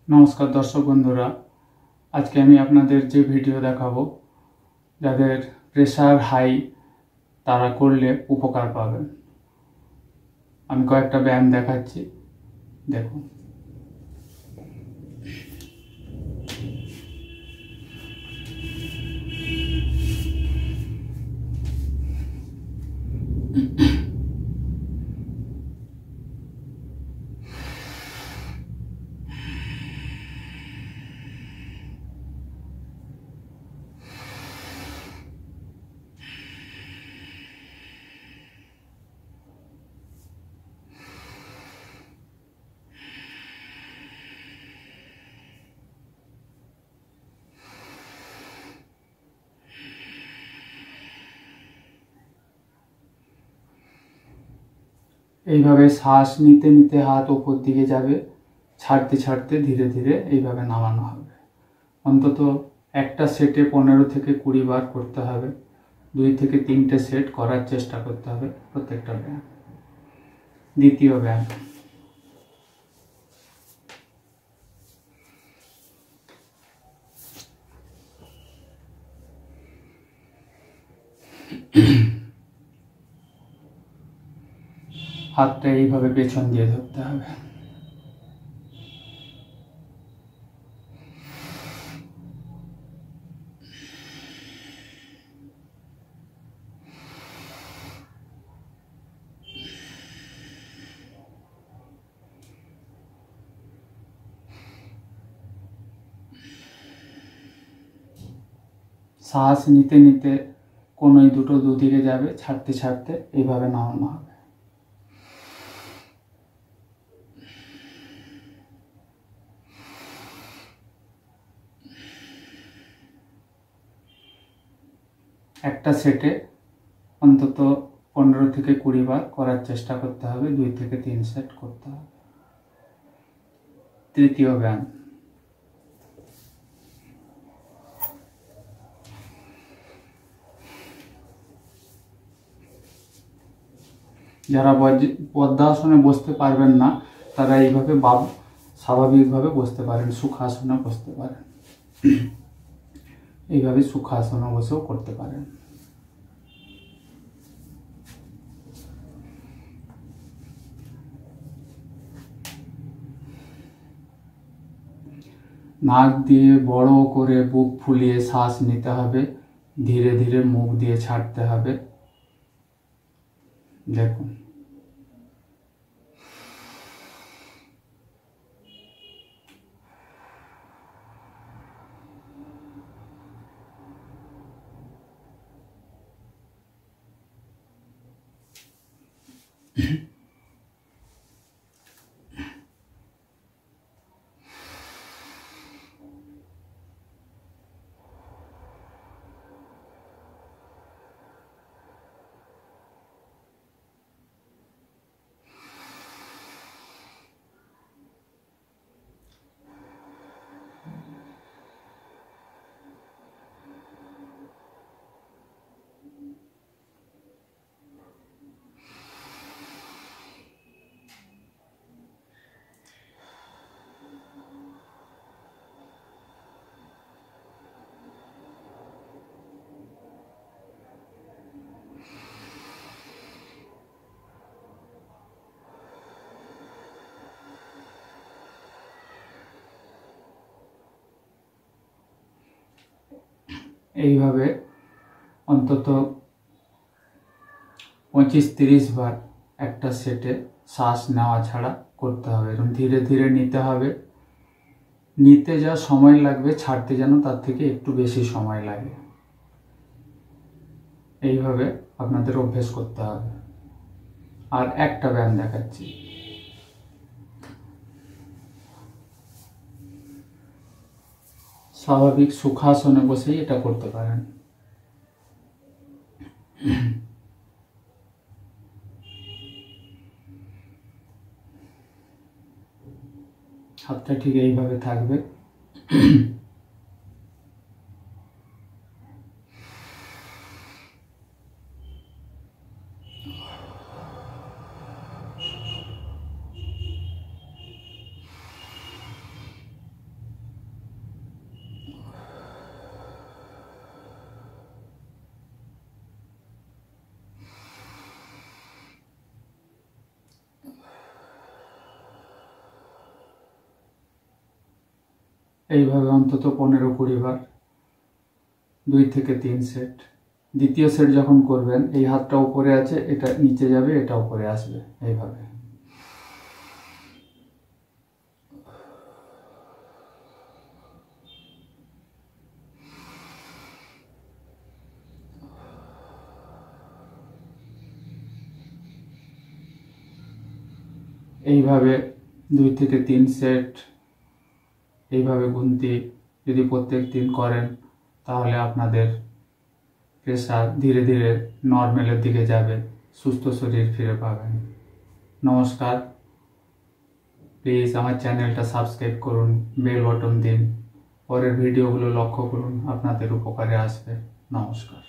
नमस्कार दर्शक बंधुरा, आज के आपनादेर जे भिडियो देखाबो जादेर प्रेसार हाई तारा करले उपकार पाबेन। आमी कयेकटा व्यायाम देखाच्छि, देखुन। এইভাবে শ্বাস নিতে নিতে হাত উপর দিকে যাবে, ছাড়তে ছাড়তে ধীরে ধীরে এইভাবে নামানো হবে। অন্তত একটা সেটে 15 থেকে 20 বার করতে হবে। 2 থেকে 3টে সেট করার চেষ্টা করতে হবে প্রত্যেকটা ব্যায়াম। দ্বিতীয় ব্যায়াম, হাতটা এইভাবে পেছন দিয়ে ধরতে হবে। শ্বাস নিতে নিতে কোনোই দুটো দুদিকে যাবে, ছাড়তে ছাড়তে এইভাবে নামানো হবে। একটা সেটে অন্তত 15 থেকে 20 বার করার চেষ্টা করতে হবে। 2 থেকে 3 সেট করতে হবে। তৃতীয় ব্যায়াম, যারা পদ্মাসনে বসতে পারবেন না তারা এইভাবে স্বাভাবিকভাবে বসতে পারেন, সুখাসনে বসতে পারেন। এইভাবে সুখাসনে বসেও করতে পারেন। নাক দিয়ে বড় করে বুক ফুলিয়ে শ্বাস নিতে হবে, ধীরে ধীরে মুখ দিয়ে ছাড়তে হবে। দেখুন, এইভাবে অন্তত 25-30 বার একটা সেটে শ্বাস নেওয়া ছাড়া করতে হবে। এবং ধীরে ধীরে নিতে হবে। নিতে যা সময় লাগবে ছাড়তে যেন তার থেকে একটু বেশি সময় লাগে। এইভাবে আপনাদের অভ্যেস করতে হবে। আর একটা ব্যায়াম দেখাচ্ছি। স্বাভাবিক সুখাসনে বসেই এটা করতে পারেন। হাতটা ঠিক এইভাবে থাকবে। এইভাবে অন্তত 15-20 বার, 2 থেকে 3 সেট। দ্বিতীয় সেট যখন করবেন এই হাতটা উপরে আছে, এটা নিচে যাবে, এটা উপরে আসবে, এইভাবে। এইভাবে 2 থেকে 3 সেট এইভাবে গুনতি যদি প্রত্যেক দিন করেন তাহলে আপনাদের প্রেশার ধীরে ধীরে নর্মালের দিকে যাবে, সুস্থ শরীর ফিরে পাবেন। নমস্কার, প্লিজ আমার চ্যানেলটা সাবস্ক্রাইব করুন, বেল বাটন দিন, পরের ভিডিওগুলো লক্ষ্য করুন, আপনাদের উপকারে আসবে। নমস্কার।